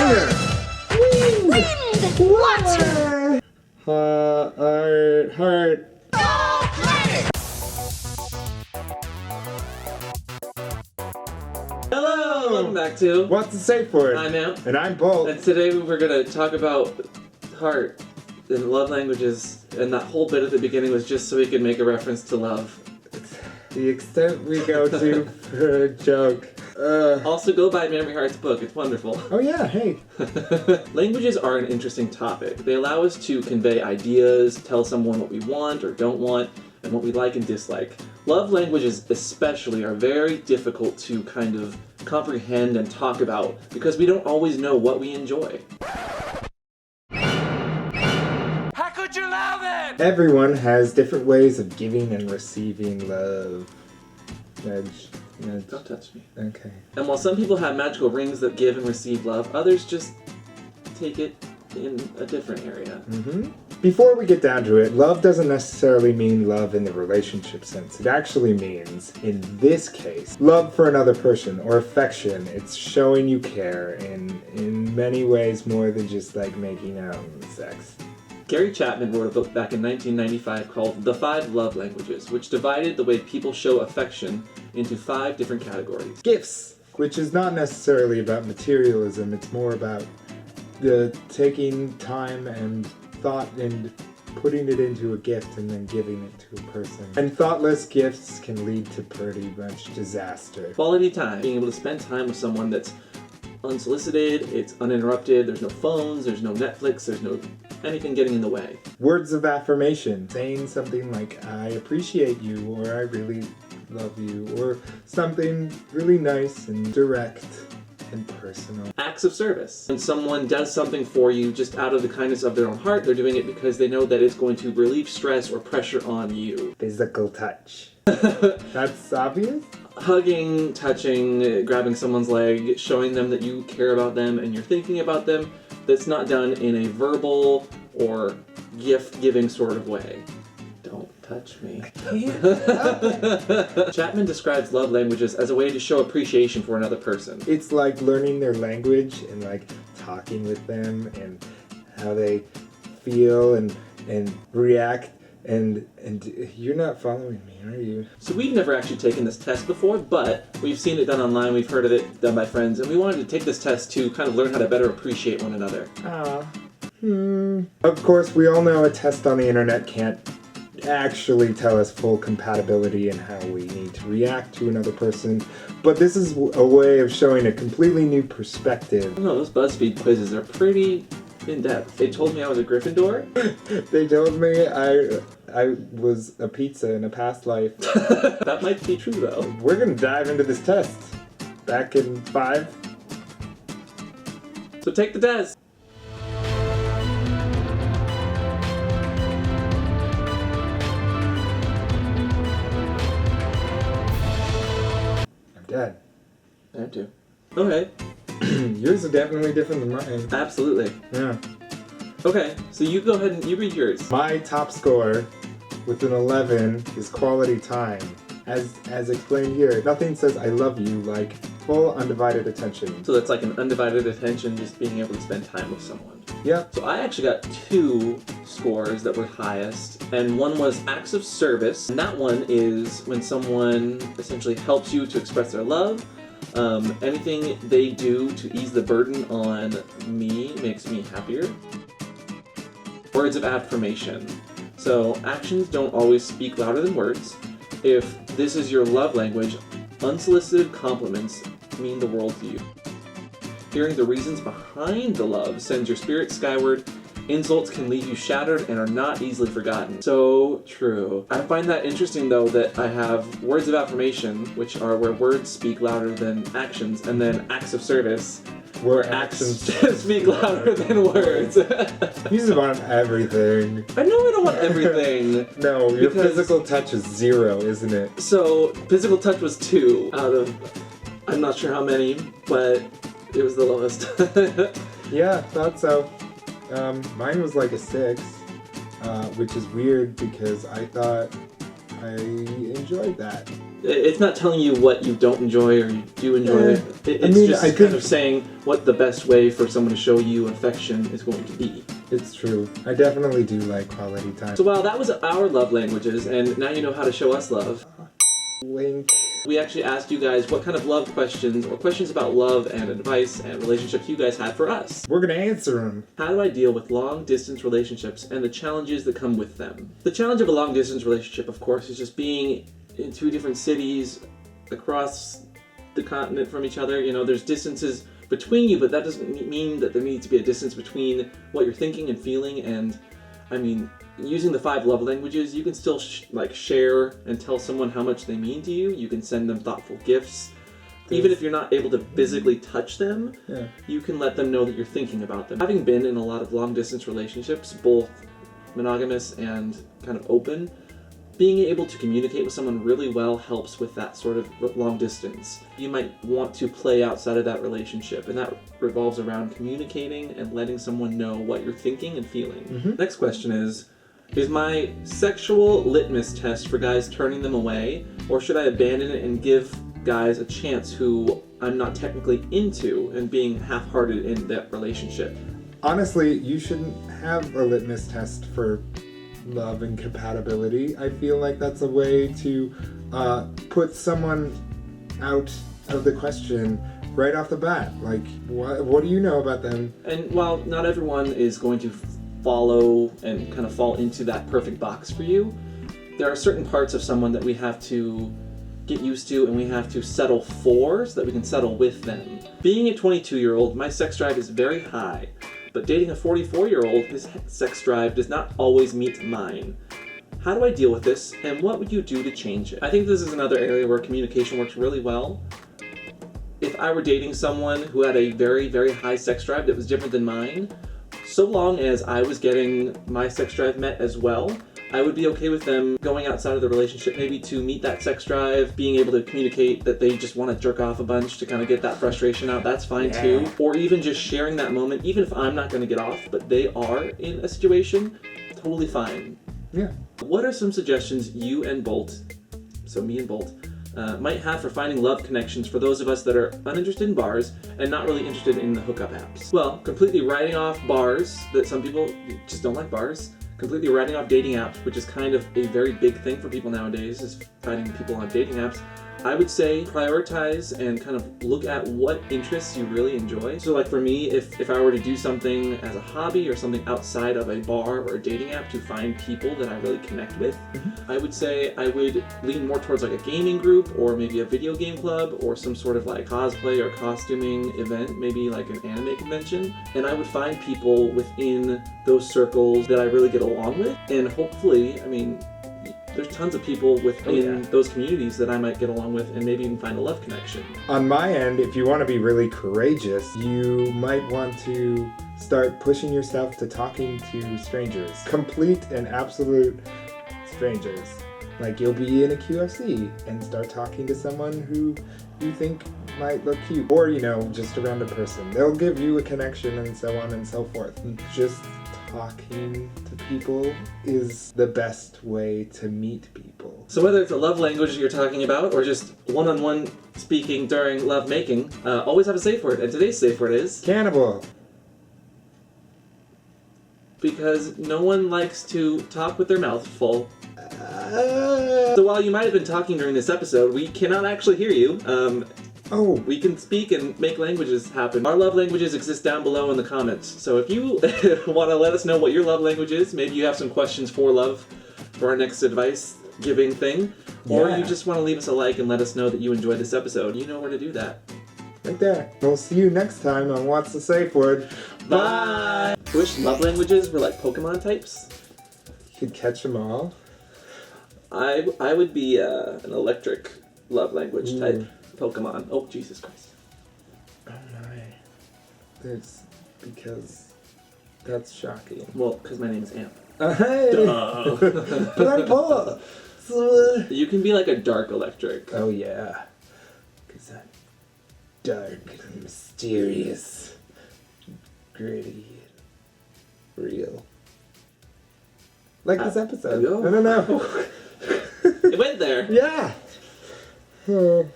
Fire! Wind! Water! Heart. Hello! Welcome back to What's the Safeword? I'm Am. And I'm Bolt. And today we're going to talk about heart and love languages, and that whole bit at the beginning was just so we could make a reference to love. The extent we go to for a joke. Also, go buy Memory Heart's book. It's wonderful. Oh yeah, hey. Languages are an interesting topic. They allow us to convey ideas, tell someone what we want or don't want, and what we like and dislike. Love languages especially are very difficult to kind of comprehend and talk about because we don't always know what we enjoy. How could you love it? Everyone has different ways of giving and receiving love. Nudge. Don't touch me. Okay. And while some people have magical rings that give and receive love, others just take it in a different area. Mm-hmm. Before we get down to it, love doesn't necessarily mean love in the relationship sense. It actually means, in this case, love for another person or affection. It's showing you care in many ways more than just like making out and sex. Gary Chapman wrote a book back in 1995 called The 5 Love Languages, which divided the way people show affection into 5 different categories. Gifts, which is not necessarily about materialism. It's more about the taking time and thought and putting it into a gift and then giving it to a person. And thoughtless gifts can lead to pretty much disaster. Quality time, being able to spend time with someone that's unsolicited, it's uninterrupted, there's no phones, there's no Netflix, there's no anything getting in the way. Words of affirmation, saying something like, I appreciate you, or I really love you, or something really nice and direct and personal. Acts of service. When someone does something for you just out of the kindness of their own heart, they're doing it because they know that it's going to relieve stress or pressure on you. Physical touch. That's obvious? Hugging, touching, grabbing someone's leg, showing them that you care about them and you're thinking about them, that's not done in a verbal or gift-giving sort of way. Don't touch me. Chapman describes love languages as a way to show appreciation for another person. It's like learning their language and like talking with them and how they feel and react. And you're not following me, are you? So we've never actually taken this test before, but we've seen it done online, we've heard of it done by friends, and we wanted to take this test to kind of learn how to better appreciate one another. Of course, we all know a test on the internet can't actually tell us full compatibility and how we need to react to another person, but this is a way of showing a completely new perspective. No, those BuzzFeed quizzes are pretty in-depth. They told me I was a Gryffindor. They told me I was a pizza in a past life. That might be true, though. We're gonna dive into this test. Back in 5. So take the test. I'm dead. I have to. Okay. Yours are definitely different than mine. Absolutely. Yeah. Okay, so you go ahead and you read yours. My top score with an 11 is quality time. As explained here, nothing says I love you like full undivided attention. So that's like an undivided attention, just being able to spend time with someone. Yep. So I actually got 2 scores that were highest, and one was acts of service, and that one is when someone essentially helps you to express their love. Anything they do to ease the burden on me makes me happier. Words of affirmation. So actions don't always speak louder than words. If this is your love language, unsolicited compliments mean the world to you. Hearing the reasons behind the love sends your spirit skyward. Insults can leave you shattered and are not easily forgotten. So true. I find that interesting though that I have words of affirmation, which are where words speak louder than actions, and then acts of service, where actions speak louder than words. He's about everything. I know I don't want everything. No, your physical touch is 0, isn't it? So, physical touch was 2 out of, I'm not sure how many, but it was the lowest. Yeah, thought so. Mine was like a 6, which is weird because I thought I enjoyed that. It's not telling you what you don't enjoy or you do enjoy. It's just kind of saying what the best way for someone to show you affection is going to be. It's true. I definitely do like quality time. So while that was our love languages, and now you know how to show us love. Wink. We actually asked you guys what kind of love questions or questions about love and advice and relationships you guys had for us. We're gonna answer them. How do I deal with long-distance relationships and the challenges that come with them? The challenge of a long-distance relationship, of course, is just being in two different cities across the continent from each other. You know, there's distances between you, but that doesn't mean that there needs to be a distance between what you're thinking and feeling. And I mean, using the 5 love languages, you can still share and tell someone how much they mean to you. You can send them thoughtful gifts. Even if you're not able to physically touch them, you can let them know that you're thinking about them. Having been in a lot of long-distance relationships, both monogamous and kind of open, being able to communicate with someone really well helps with that sort of long distance. You might want to play outside of that relationship, and that revolves around communicating and letting someone know what you're thinking and feeling. Next question is my sexual litmus test for guys turning them away, or should I abandon it and give guys a chance who I'm not technically into and being half-hearted in that relationship? Honestly, you shouldn't have a litmus test for love and compatibility. I feel like that's a way to put someone out of the question right off the bat. Like, what do you know about them? And while not everyone is going to follow and kind of fall into that perfect box for you, there are certain parts of someone that we have to get used to and we have to settle for so that we can settle with them. Being a 22-year-old, my sex drive is very high. But dating a 44-year-old, his sex drive does not always meet mine. How do I deal with this, and what would you do to change it? I think this is another area where communication works really well. If I were dating someone who had a very, very high sex drive that was different than mine, so long as I was getting my sex drive met as well, I would be okay with them going outside of the relationship, maybe to meet that sex drive, being able to communicate that they just want to jerk off a bunch to kind of get that frustration out. That's fine too. Or even just sharing that moment, even if I'm not going to get off, but they are in a situation, totally fine. Yeah. What are some suggestions you and Bolt, so me and Bolt, might have for finding love connections for those of us that are uninterested in bars and not really interested in the hookup apps? Well, completely writing off bars, that some people just don't like bars. Completely writing off dating apps, which is kind of a very big thing for people nowadays, is finding people on dating apps. I would say prioritize and kind of look at what interests you really enjoy. So like for me, if I were to do something as a hobby or something outside of a bar or a dating app to find people that I really connect with, I would say I would lean more towards like a gaming group or maybe a video game club or some sort of like cosplay or costuming event, maybe like an anime convention. And I would find people within those circles that I really get along with. And hopefully, I mean, there's tons of people within those communities that I might get along with and maybe even find a love connection. On my end, if you want to be really courageous, you might want to start pushing yourself to talking to strangers. Complete and absolute strangers. Like you'll be in a QFC and start talking to someone who you think might look cute. Or, you know, just a random person. They'll give you a connection and so on and so forth. And just talking to people is the best way to meet people. So whether it's a love language you're talking about or just one-on-one speaking during love making, always have a safe word. And today's safe word is cannibal. Because no one likes to talk with their mouth full. So while you might have been talking during this episode, we cannot actually hear you. We can speak and make languages happen. Our love languages exist down below in the comments. So if you want to let us know what your love language is, maybe you have some questions for love for our next advice giving thing, or you just want to leave us a like and let us know that you enjoyed this episode, you know where to do that. Right there. We'll see you next time on What's the Safe Word. Bye! I wish love languages were like Pokemon types. You could catch them all. I would be an electric love language type Pokemon. Oh, Jesus Christ. Oh my. Because that's shocking. Well, because my name is Amp. Hey! But I'm Paul. So, You can be like a dark electric. oh yeah. Because I'm dark and mysterious. Gritty. Real. Like this episode. no. No. It went there. Yeah. Hmm.